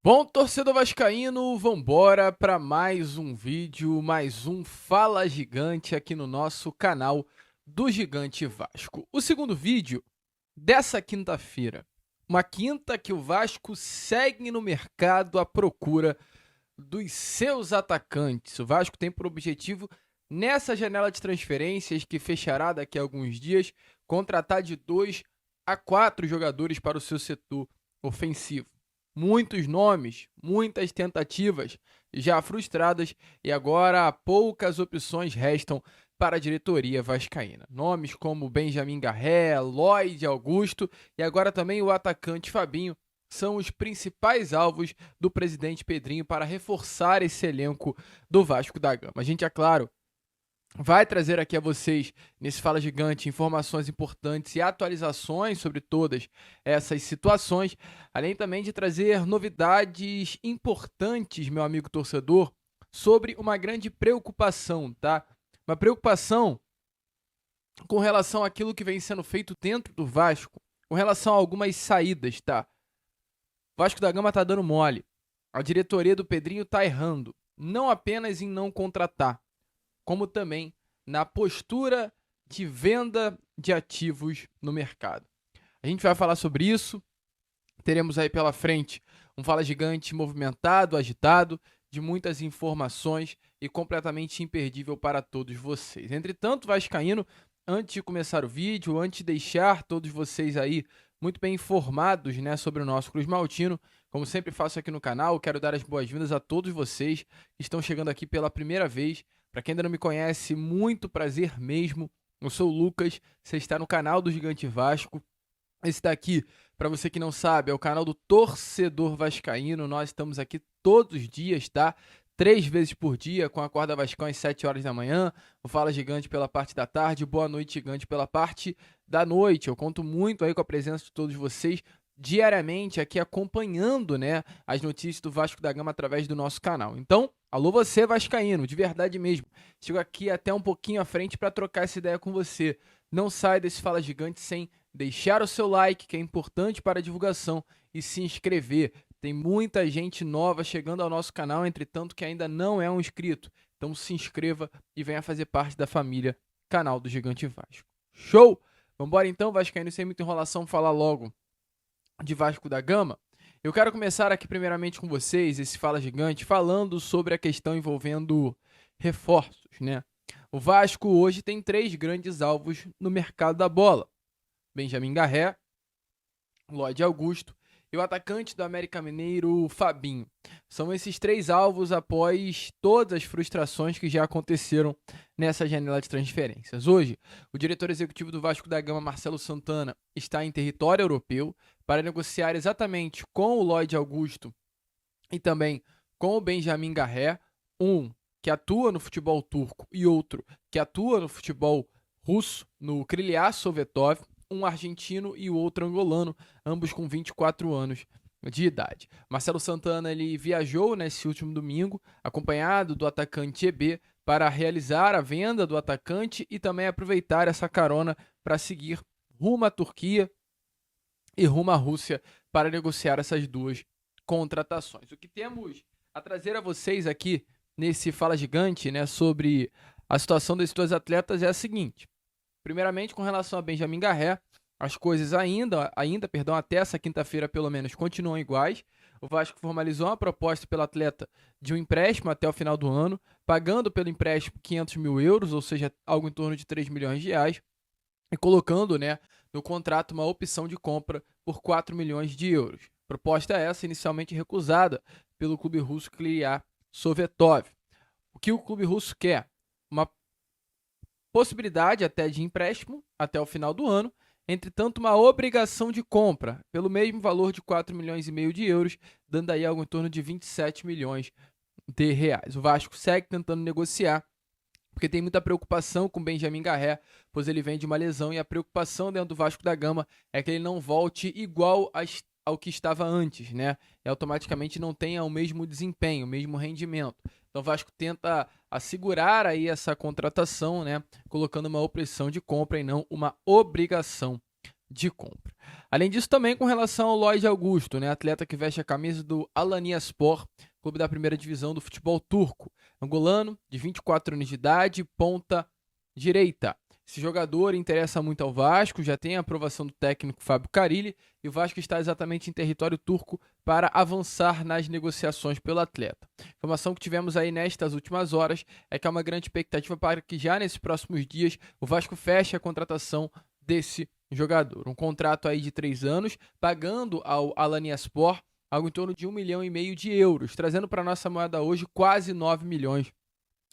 Bom, torcedor vascaíno, vambora para mais um vídeo, mais um Fala Gigante aqui no nosso canal do Gigante Vasco. O segundo vídeo dessa quinta-feira, uma quinta que o Vasco segue no mercado à procura dos seus atacantes. O Vasco tem por objetivo, nessa janela de transferências que fechará daqui a alguns dias, contratar de 2 a 4 jogadores para o seu setor ofensivo. Muitos nomes, muitas tentativas já frustradas e agora poucas opções restam para a diretoria vascaína. Nomes como Benjamin Garré, Lloyd Augusto e agora também o atacante Fabinho são os principais alvos do presidente Pedrinho para reforçar esse elenco do Vasco da Gama. A gente, é claro, vai trazer aqui a vocês, nesse Fala Gigante, informações importantes e atualizações sobre todas essas situações, além também de trazer novidades importantes, meu amigo torcedor, sobre uma grande preocupação, tá? Uma preocupação com relação àquilo que vem sendo feito dentro do Vasco, com relação a algumas saídas, tá? O Vasco da Gama tá dando mole. A diretoria do Pedrinho tá errando, não apenas em não contratar, como também na postura de venda de ativos no mercado. A gente vai falar sobre isso, teremos aí pela frente um Fala Gigante movimentado, agitado, de muitas informações e completamente imperdível para todos vocês. Entretanto, vascaíno, antes de começar o vídeo, antes de deixar todos vocês aí muito bem informados, né, sobre o nosso Cruz Maltino, como sempre faço aqui no canal, quero dar as boas-vindas a todos vocês que estão chegando aqui pela primeira vez. Para quem ainda não me conhece, muito prazer mesmo. Eu sou o Lucas, você está no canal do Gigante Vasco. Esse daqui, para você que não sabe, é o canal do Torcedor Vascaíno. Nós estamos aqui todos os dias, tá? 3 vezes por dia, com a Acorda Vascão às 7 horas da manhã. O Fala Gigante pela parte da tarde. Boa Noite Gigante pela parte da noite. Eu conto muito aí com a presença de todos vocês diariamente aqui acompanhando, né, as notícias do Vasco da Gama através do nosso canal. Então, alô você vascaíno, de verdade mesmo. Chego aqui até um pouquinho à frente para trocar essa ideia com você. Não sai desse Fala Gigante sem deixar o seu like, que é importante para a divulgação, e se inscrever. Tem muita gente nova chegando ao nosso canal, entretanto que ainda não é um inscrito. Então se inscreva e venha fazer parte da família Canal do Gigante Vasco. Show? Vambora então, vascaíno, sem muita enrolação, falar logo de Vasco da Gama. Eu quero começar aqui primeiramente com vocês, esse Fala Gigante, falando sobre a questão envolvendo reforços, né? O Vasco hoje tem 3 grandes alvos no mercado da bola: Benjamin Garré, Lloyd Augusto e o atacante do América Mineiro, Fabinho. São esses 3 alvos após todas as frustrações que já aconteceram nessa janela de transferências. Hoje, o diretor executivo do Vasco da Gama, Marcelo Santana, está em território europeu para negociar exatamente com o Lloyd Augusto e também com o Benjamin Garré, um que atua no futebol turco e outro que atua no futebol russo, no Krylia Sovetov, um argentino e o outro angolano, ambos com 24 anos de idade. Marcelo Santana ele viajou nesse último domingo, acompanhado do atacante EB, para realizar a venda do atacante e também aproveitar essa carona para seguir rumo à Turquia e rumo à Rússia para negociar essas 2 contratações. O que temos a trazer a vocês aqui nesse Fala Gigante, né, sobre a situação desses 2 atletas é a seguinte. Primeiramente, com relação a Benjamin Garré, as coisas ainda, até essa quinta-feira pelo menos, continuam iguais. O Vasco formalizou uma proposta pelo atleta de um empréstimo até o final do ano, pagando pelo empréstimo 500 mil euros, ou seja, algo em torno de 3 milhões de reais, e colocando, né, no contrato uma opção de compra por 4 milhões de euros. Proposta essa inicialmente recusada pelo clube russo Krylia Sovetov. O que o clube russo quer? Uma possibilidade até de empréstimo até o final do ano, entretanto uma obrigação de compra pelo mesmo valor de 4 milhões e meio de euros, dando aí algo em torno de 27 milhões de reais. O Vasco segue tentando negociar, porque tem muita preocupação com Benjamin Garré, pois ele vem de uma lesão e a preocupação dentro do Vasco da Gama é que ele não volte igual ao que estava antes, né? E automaticamente não tenha o mesmo desempenho, o mesmo rendimento. Então o Vasco tenta assegurar aí essa contratação, né? Colocando uma opção de compra e não uma obrigação de compra. Além disso, também com relação ao Lloyd Augusto, né, atleta que veste a camisa do Alanyaspor, clube da primeira divisão do futebol turco. Angolano, de 24 anos de idade, ponta direita. Esse jogador interessa muito ao Vasco, já tem a aprovação do técnico Fábio Carille, e o Vasco está exatamente em território turco para avançar nas negociações pelo atleta. A informação que tivemos aí nestas últimas horas é que há uma grande expectativa para que já nesses próximos dias o Vasco feche a contratação desse jogador. Um contrato aí de 3 anos, pagando ao Alanyaspor algo em torno de 1,5 milhão de euros, trazendo para a nossa moeda hoje quase 9 milhões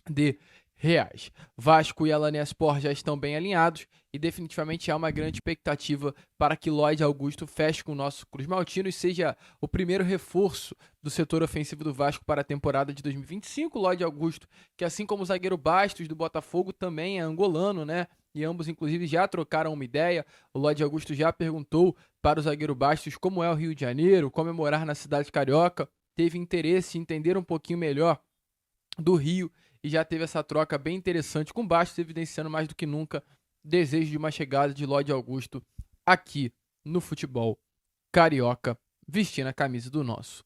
de reais. Vasco e Alanyaspor já estão bem alinhados e definitivamente há uma grande expectativa para que Lloyd Augusto feche com o nosso Cruz Maltino e seja o primeiro reforço do setor ofensivo do Vasco para a temporada de 2025. Lloyd Augusto, que assim como o zagueiro Bastos do Botafogo, também é angolano, né? E ambos, inclusive, já trocaram uma ideia. O Lloyd Augusto já perguntou para o zagueiro Bastos como é o Rio de Janeiro, como é morar na cidade carioca. Teve interesse em entender um pouquinho melhor do Rio e já teve essa troca bem interessante com Bastos, evidenciando mais do que nunca desejo de uma chegada de Lloyd Augusto aqui no futebol carioca, vestindo a camisa do nosso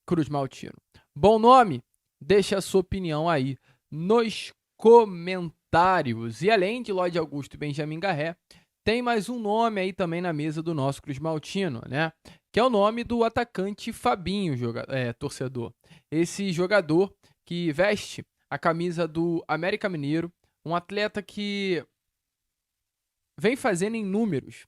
Cruz Maltino. Bom nome? Deixa a sua opinião aí nos comentários. E além de Lloyd Augusto e Benjamin Garré, tem mais um nome aí também na mesa do nosso Cruz Maltino, né? Que é o nome do atacante Fabinho, torcedor. Esse jogador que veste a camisa do América Mineiro, um atleta que vem fazendo em números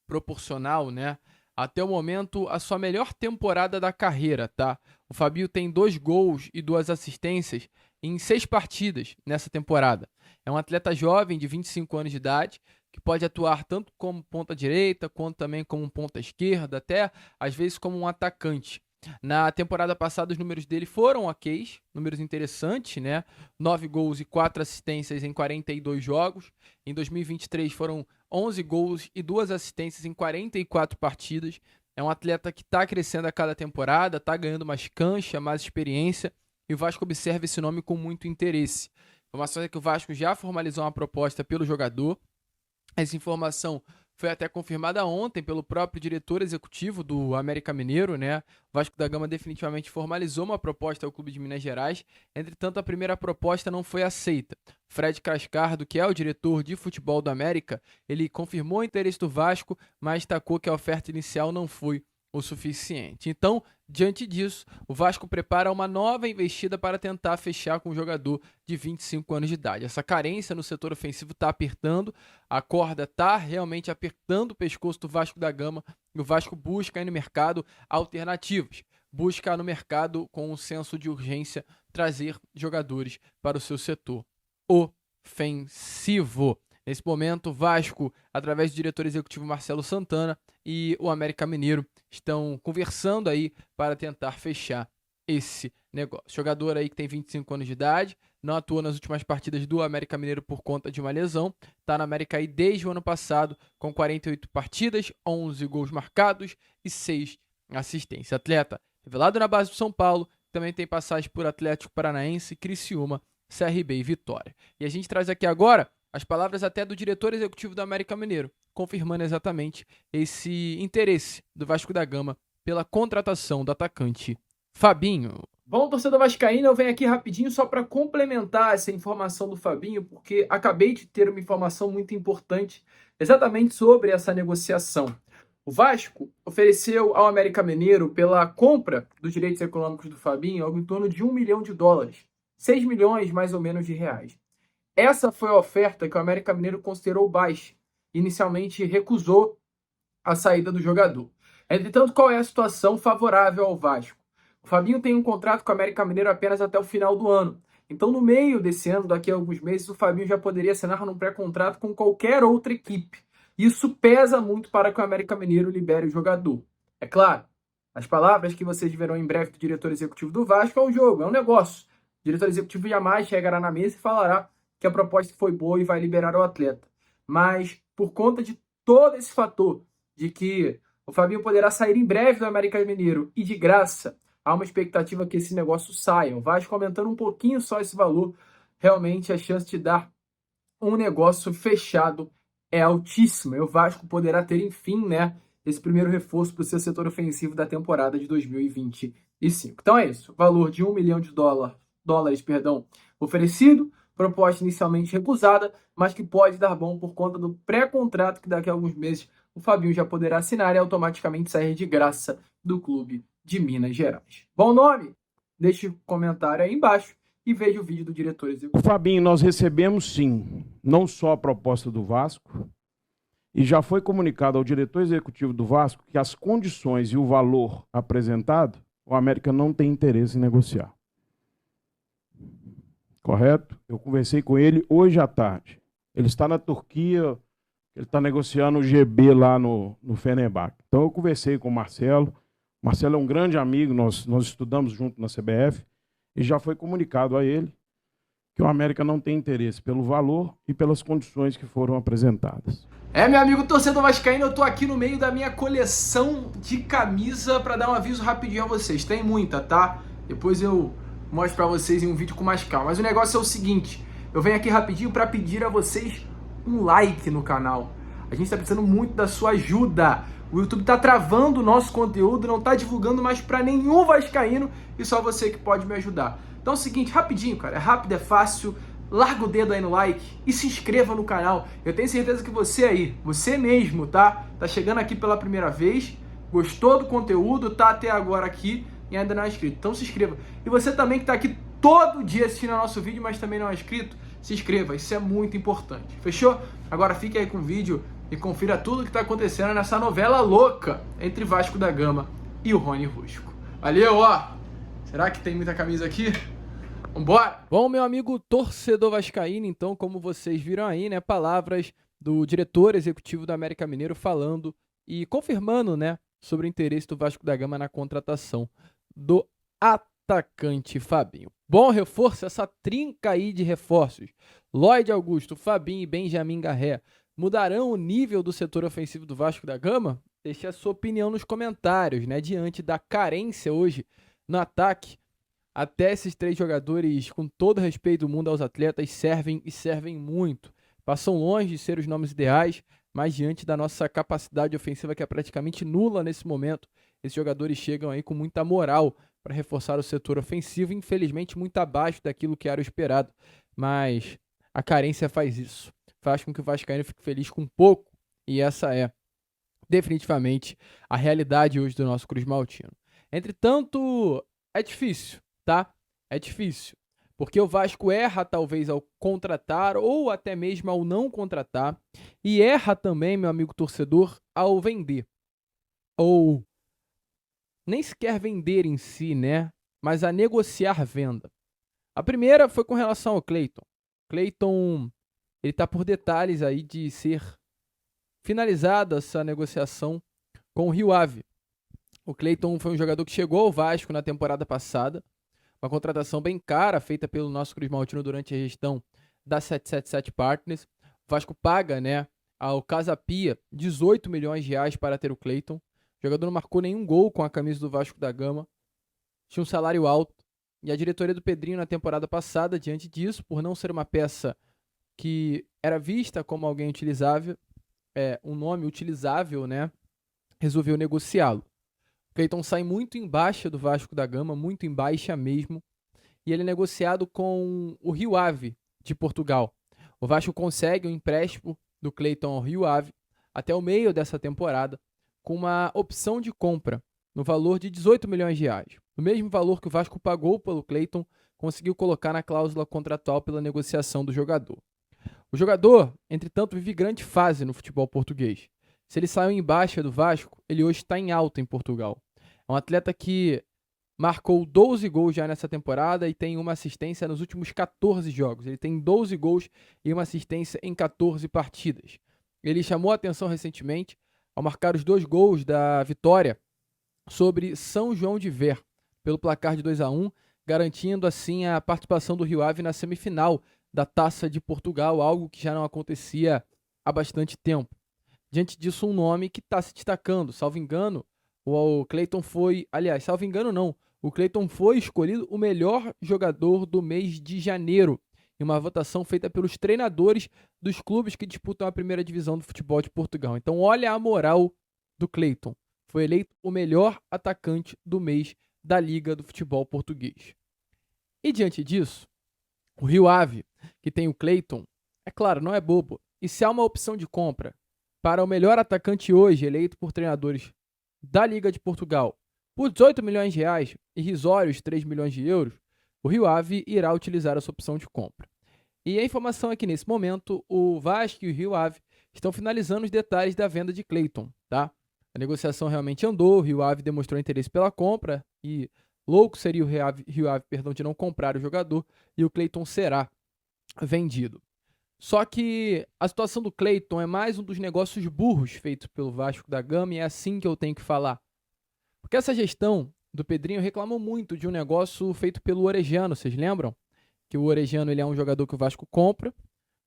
proporcional, né? Até o momento, a sua melhor temporada da carreira, tá? O Fabinho tem 2 gols e 2 assistências em 6 partidas nessa temporada. É um atleta jovem de 25 anos de idade, que pode atuar tanto como ponta direita, quanto também como ponta esquerda, até às vezes como um atacante. Na temporada passada, os números dele foram ok, números interessantes, né? 9 gols e 4 assistências em 42 jogos. Em 2023 foram 11 gols e 2 assistências em 44 partidas. É um atleta que está crescendo a cada temporada, está ganhando mais cancha, mais experiência, e o Vasco observa esse nome com muito interesse. A informação é que o Vasco já formalizou uma proposta pelo jogador. Essa informação foi até confirmada ontem pelo próprio diretor executivo do América Mineiro, né? O Vasco da Gama definitivamente formalizou uma proposta ao clube de Minas Gerais. Entretanto, a primeira proposta não foi aceita. Fred Cascardo, que é o diretor de futebol do América, ele confirmou o interesse do Vasco, mas destacou que a oferta inicial não foi o suficiente. Então, diante disso, o Vasco prepara uma nova investida para tentar fechar com um jogador de 25 anos de idade. Essa carência no setor ofensivo está apertando, a corda está realmente apertando o pescoço do Vasco da Gama e o Vasco busca aí no mercado alternativas. Busca no mercado, com um senso de urgência, trazer jogadores para o seu setor ofensivo. Nesse momento, o Vasco, através do diretor executivo Marcelo Santana, e o América Mineiro estão conversando aí para tentar fechar esse negócio. Jogador aí que tem 25 anos de idade, não atuou nas últimas partidas do América Mineiro por conta de uma lesão, está na América aí desde o ano passado, com 48 partidas, 11 gols marcados e 6 assistências. Atleta revelado na base do São Paulo, também tem passagem por Atlético Paranaense, Criciúma, CRB e Vitória. E a gente traz aqui agora as palavras até do diretor executivo do América Mineiro, confirmando exatamente esse interesse do Vasco da Gama pela contratação do atacante Fabinho. Bom, torcedor vascaíno, eu venho aqui rapidinho só para complementar essa informação do Fabinho, porque acabei de ter uma informação muito importante exatamente sobre essa negociação. O Vasco ofereceu ao América Mineiro, pela compra dos direitos econômicos do Fabinho, algo em torno de $1 milhão, 6 milhões mais ou menos de reais. Essa foi a oferta que o América Mineiro considerou baixa. Inicialmente recusou a saída do jogador. Entretanto, qual é a situação favorável ao Vasco? O Fabinho tem um contrato com o América Mineiro apenas até o final do ano. Então, no meio desse ano, daqui a alguns meses, o Fabinho já poderia assinar num pré-contrato com qualquer outra equipe. Isso pesa muito para que o América Mineiro libere o jogador. É claro, as palavras que vocês verão em breve do diretor executivo do Vasco é um jogo, é um negócio. O diretor executivo jamais chegará na mesa e falará que a proposta foi boa e vai liberar o atleta. Mas, por conta de todo esse fator, de que o Fabinho poderá sair em breve do América Mineiro e de graça, há uma expectativa que esse negócio saia. O Vasco aumentando um pouquinho só esse valor, realmente a chance de dar um negócio fechado é altíssima e o Vasco poderá ter, enfim, né, esse primeiro reforço para o seu setor ofensivo da temporada de 2025. Então é isso, valor de $1 milhão perdão, oferecido, proposta inicialmente recusada, mas que pode dar bom por conta do pré-contrato que daqui a alguns meses o Fabinho já poderá assinar e automaticamente sair de graça do clube de Minas Gerais. Bom nome? Deixe um comentário aí embaixo e veja o vídeo do diretor executivo. Fabinho, nós recebemos sim, não só a proposta do Vasco, e já foi comunicado ao diretor executivo do Vasco que as condições e o valor apresentado, o América não tem interesse em negociar. Correto? Eu conversei com ele hoje à tarde. Ele está na Turquia, ele está negociando o GB lá no Fenerbahçe. Então eu conversei com o Marcelo. O Marcelo é um grande amigo, nós estudamos junto na CBF, e já foi comunicado a ele que o América não tem interesse pelo valor e pelas condições que foram apresentadas. Meu amigo torcedor vascaíno, eu tô aqui no meio da minha coleção de camisa para dar um aviso rapidinho a vocês. Tem muita, tá? Depois eu mostro para vocês em um vídeo com mais calma. Mas o negócio é o seguinte, eu venho aqui rapidinho para pedir a vocês um like no canal. A gente tá precisando muito da sua ajuda. O YouTube tá travando o nosso conteúdo, não tá divulgando mais para nenhum vascaíno e só você que pode me ajudar. Então é o seguinte, rapidinho, cara, é rápido, é fácil. Larga o dedo aí no like e se inscreva no canal. Eu tenho certeza que você aí, você mesmo, tá chegando aqui pela primeira vez, gostou do conteúdo, tá até agora aqui e ainda não é inscrito. Então se inscreva. E você também que tá aqui todo dia assistindo ao nosso vídeo, mas também não é inscrito, se inscreva. Isso é muito importante. Fechou? Agora fique aí com o vídeo e confira tudo que tá acontecendo nessa novela louca entre Vasco da Gama e o Rony Rusco. Valeu, ó! Será que tem muita camisa aqui? Vambora! Bom, meu amigo torcedor vascaíno, então, como vocês viram aí, né, palavras do diretor executivo do América Mineiro falando e confirmando, né, sobre o interesse do Vasco da Gama na contratação do atacante Fabinho. Bom reforço, essa trinca aí de reforços. Lloyd Augusto, Fabinho e Benjamin Garré mudarão o nível do setor ofensivo do Vasco da Gama? Deixe a sua opinião nos comentários, né, diante da carência hoje no ataque. Até esses três jogadores, com todo respeito do mundo aos atletas, servem e servem muito. Passam longe de ser os nomes ideais, mas diante da nossa capacidade ofensiva, que é praticamente nula nesse momento, esses jogadores chegam aí com muita moral para reforçar o setor ofensivo, infelizmente muito abaixo daquilo que era o esperado. Mas a carência faz isso. Faz com que o vascaíno fique feliz com pouco, e essa é definitivamente a realidade hoje do nosso Cruz Maltino. Entretanto, é difícil. Tá? É difícil, porque o Vasco erra talvez ao contratar ou até mesmo ao não contratar e erra também, meu amigo torcedor, ao vender. Ou nem sequer vender em si, né? Mas a negociar venda. A primeira foi com relação ao Cleiton. Cleiton, ele tá por detalhes aí de ser finalizada essa negociação com o Rio Ave. O Cleiton foi um jogador que chegou ao Vasco na temporada passada. Uma contratação bem cara, feita pelo nosso Cruz Maltino durante a gestão da 777 Partners. O Vasco paga, né, ao Casa Pia 18 milhões de reais para ter o Cleiton. O jogador não marcou nenhum gol com a camisa do Vasco da Gama. Tinha um salário alto. E a diretoria do Pedrinho na temporada passada, diante disso, por não ser uma peça que era vista como alguém utilizável, um nome utilizável, né, resolveu negociá-lo. Cleiton sai muito em baixa do Vasco da Gama, muito em baixa mesmo, e ele é negociado com o Rio Ave de Portugal. O Vasco consegue um empréstimo do Cleiton ao Rio Ave até o meio dessa temporada, com uma opção de compra no valor de 18 milhões de reais. O mesmo valor que o Vasco pagou pelo Cleiton, conseguiu colocar na cláusula contratual pela negociação do jogador. O jogador, entretanto, vive grande fase no futebol português. Se ele saiu em baixa do Vasco, ele hoje está em alta em Portugal. É um atleta que marcou 12 gols já nessa temporada e tem uma assistência nos últimos 14 jogos. Ele tem 12 gols e uma assistência em 14 partidas. Ele chamou a atenção recentemente ao marcar os 2 gols da vitória sobre São João de Ver, pelo placar de 2-1, garantindo assim a participação do Rio Ave na semifinal da Taça de Portugal, algo que já não acontecia há bastante tempo. Diante disso, um nome que está se destacando. Salvo engano, o Cleiton foi... Aliás, salvo engano não. O Cleiton foi escolhido o melhor jogador do mês de janeiro, em uma votação feita pelos treinadores dos clubes que disputam a primeira divisão do futebol de Portugal. Então olha a moral do Clayton. Foi eleito o melhor atacante do mês da Liga do Futebol Português. E diante disso, o Rio Ave, que tem o Clayton, é claro, não é bobo. E se há uma opção de compra para o melhor atacante hoje, eleito por treinadores da Liga de Portugal, por 18 milhões de reais, irrisórios 3 milhões de euros, o Rio Ave irá utilizar essa opção de compra. E a informação é que, nesse momento, o Vasco e o Rio Ave estão finalizando os detalhes da venda de Clayton, tá? A negociação realmente andou, o Rio Ave demonstrou interesse pela compra e louco seria o Rio Ave de não comprar o jogador e o Clayton será vendido. Só que a situação do Clayton é mais um dos negócios burros feitos pelo Vasco da Gama e é assim que eu tenho que falar. Porque essa gestão do Pedrinho reclamou muito de um negócio feito pelo Orejano, vocês lembram? Que o Orejano ele é um jogador que o Vasco compra,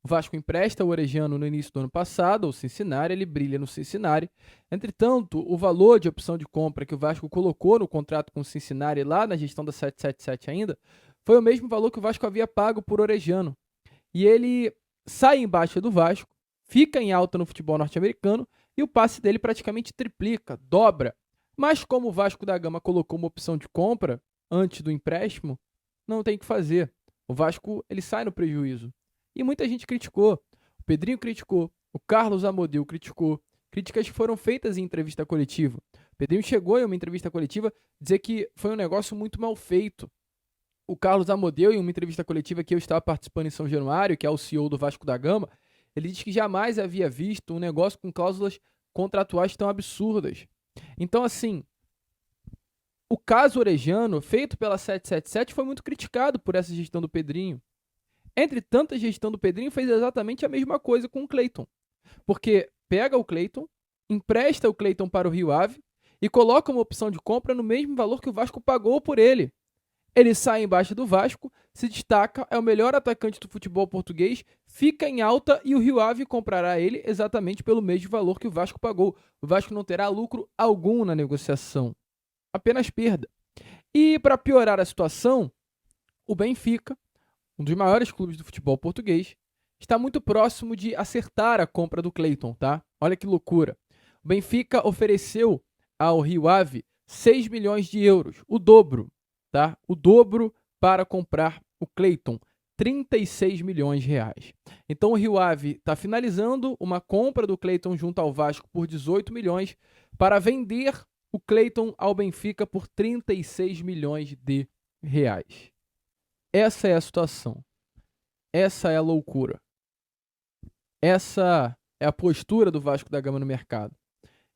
o Vasco empresta o Orejano no início do ano passado, ao Cincinnati, ele brilha no Cincinnati. Entretanto, o valor de opção de compra que o Vasco colocou no contrato com o Cincinnati lá na gestão da 777 ainda, foi o mesmo valor que o Vasco havia pago por Orejano. E ele sai em baixa do Vasco, fica em alta no futebol norte-americano e o passe dele praticamente triplica, dobra. Mas como o Vasco da Gama colocou uma opção de compra antes do empréstimo, não tem o que fazer. O Vasco ele sai no prejuízo. E muita gente criticou. O Pedrinho criticou, o Carlos Amodeu criticou. Críticas que foram feitas em entrevista coletiva. O Pedrinho chegou em uma entrevista coletiva dizer que foi um negócio muito mal feito. O Carlos Amodeu, em uma entrevista coletiva que eu estava participando em São Januário, que é o CEO do Vasco da Gama, ele disse que jamais havia visto um negócio com cláusulas contratuais tão absurdas. Então, assim, o caso Orejano, feito pela 777, foi muito criticado por essa gestão do Pedrinho. Entretanto, a gestão do Pedrinho fez exatamente a mesma coisa com o Clayton. Porque pega o Clayton, empresta o Clayton para o Rio Ave e coloca uma opção de compra no mesmo valor que o Vasco pagou por ele. Ele sai embaixo do Vasco, se destaca, é o melhor atacante do futebol português, fica em alta e o Rio Ave comprará ele exatamente pelo mesmo valor que o Vasco pagou. O Vasco não terá lucro algum na negociação, apenas perda. E para piorar a situação, o Benfica, um dos maiores clubes do futebol português, está muito próximo de acertar a compra do Clayton, tá? Olha que loucura. O Benfica ofereceu ao Rio Ave 6 milhões de euros, o dobro, tá? O dobro para comprar o Clayton, 36 milhões de reais. Então o Rio Ave está finalizando uma compra do Clayton junto ao Vasco por 18 milhões para vender o Clayton ao Benfica por 36 milhões de reais. Essa é a situação. Essa é a loucura. Essa é a postura do Vasco da Gama no mercado.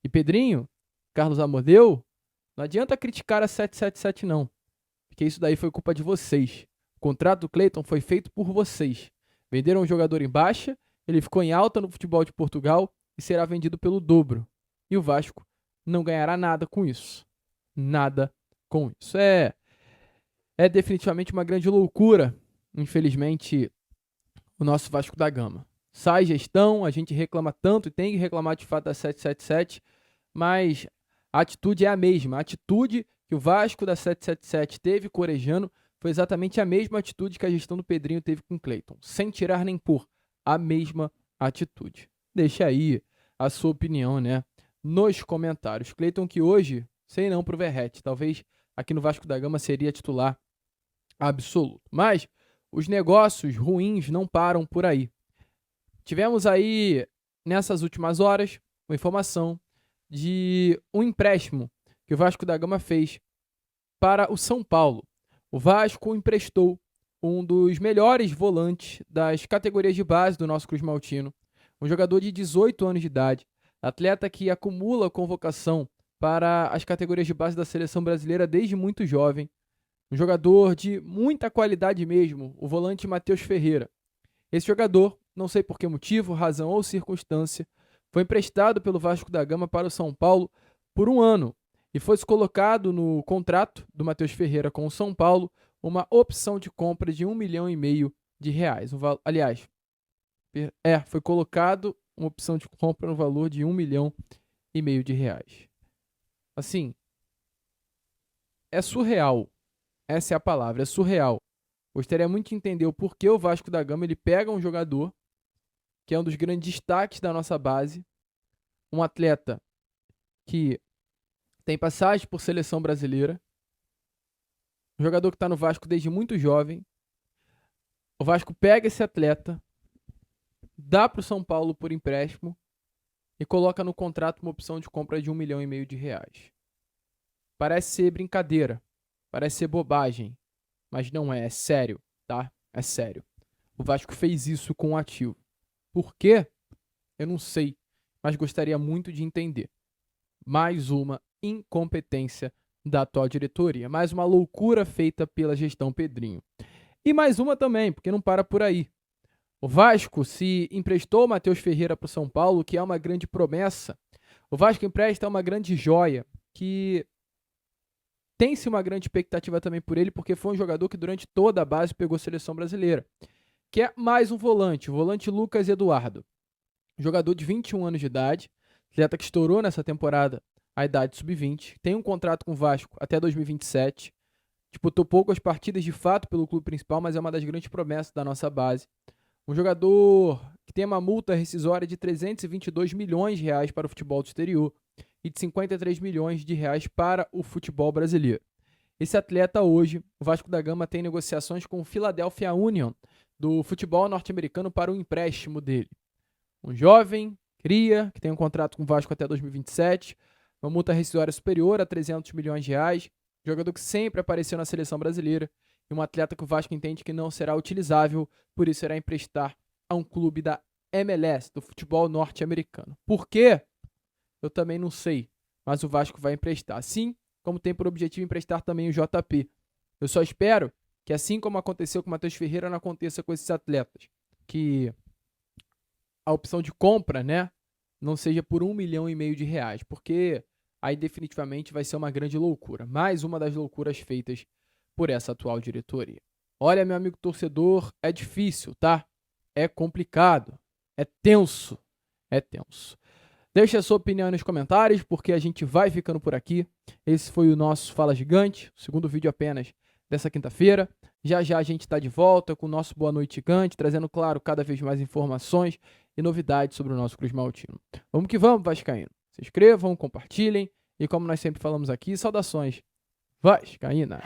E Pedrinho, Carlos Amodeu, não adianta criticar a 777 não, porque isso daí foi culpa de vocês. O contrato do Clayton foi feito por vocês. Venderam um jogador em baixa, ele ficou em alta no futebol de Portugal e será vendido pelo dobro. E o Vasco não ganhará nada com isso. Nada com isso. É definitivamente uma grande loucura, infelizmente, o nosso Vasco da Gama. Sai gestão, a gente reclama tanto e tem que reclamar de fato da 777, mas a atitude é a mesma. A atitude que o Vasco da 777 teve com o Orejano foi exatamente a mesma atitude que a gestão do Pedrinho teve com o Clayton, sem tirar nem pôr, a mesma atitude. Deixa aí a sua opinião, né, nos comentários. Clayton que hoje, sei não pro Verratti, talvez aqui no Vasco da Gama seria titular absoluto. Mas os negócios ruins não param por aí. Tivemos aí, nessas últimas horas, uma informação de um empréstimo que o Vasco da Gama fez para o São Paulo. O Vasco emprestou um dos melhores volantes das categorias de base do nosso Cruz Maltino, um jogador de 18 anos de idade, atleta que acumula convocação para as categorias de base da seleção brasileira desde muito jovem, um jogador de muita qualidade mesmo, o volante Matheus Ferreira. Esse jogador, não sei por que motivo, razão ou circunstância, foi emprestado pelo Vasco da Gama para o São Paulo por 1 ano e foi colocado no contrato do Matheus Ferreira com o São Paulo uma opção de compra de 1,5 milhão de reais. Aliás, foi colocado uma opção de compra no valor de 1,5 milhão de reais. Assim, é surreal. Essa é a palavra, é surreal. Gostaria muito de entender o porquê o Vasco da Gama ele pega um jogador que é um dos grandes destaques da nossa base, um atleta que tem passagem por seleção brasileira, um jogador que está no Vasco desde muito jovem. O Vasco pega esse atleta, dá para o São Paulo por empréstimo e coloca no contrato uma opção de compra de R$1,5 milhão. Parece ser brincadeira, parece ser bobagem, mas não é sério, tá? É sério. O Vasco fez isso com o ativo. Por quê? Eu não sei, mas gostaria muito de entender. Mais uma incompetência da atual diretoria, mais uma loucura feita pela gestão Pedrinho. E mais uma também, porque não para por aí. O Vasco se emprestou o Matheus Ferreira para o São Paulo, que é uma grande promessa. O Vasco empresta uma grande joia, que tem-se uma grande expectativa também por ele, porque foi um jogador que durante toda a base pegou a seleção brasileira. Que é mais um volante, o volante Lucas Eduardo. Jogador de 21 anos de idade, atleta que estourou nessa temporada a idade sub-20, tem um contrato com o Vasco até 2027, disputou poucas partidas de fato pelo clube principal, mas é uma das grandes promessas da nossa base. Um jogador que tem uma multa rescisória de R$322 milhões para o futebol do exterior e de R$53 milhões para o futebol brasileiro. Esse atleta hoje, o Vasco da Gama tem negociações com o Philadelphia Union do futebol norte-americano para o empréstimo dele. Um jovem, cria, que tem um contrato com o Vasco até 2027, uma multa rescisória superior a R$300 milhões, jogador que sempre apareceu na seleção brasileira e um atleta que o Vasco entende que não será utilizável, por isso irá emprestar a um clube da MLS, do futebol norte-americano. Por quê? Eu também não sei, mas o Vasco vai emprestar. Assim como tem por objetivo emprestar também o JP. Eu só espero que, assim como aconteceu com o Matheus Ferreira, não aconteça com esses atletas. Que a opção de compra, né, não seja por R$1,5 milhão, porque aí definitivamente vai ser uma grande loucura. Mais uma das loucuras feitas por essa atual diretoria. Olha, meu amigo torcedor, é difícil, tá? É complicado, é tenso, é tenso. Deixe a sua opinião nos comentários, porque a gente vai ficando por aqui. Esse foi o nosso Fala Gigante, o segundo vídeo apenas dessa quinta-feira. Já já a gente está de volta com o nosso Boa Noite Gigante, trazendo, claro, cada vez mais informações e novidades sobre o nosso Cruz Maltino. Vamos que vamos, vascaíno. Se inscrevam, compartilhem e, como nós sempre falamos aqui, saudações vascaína.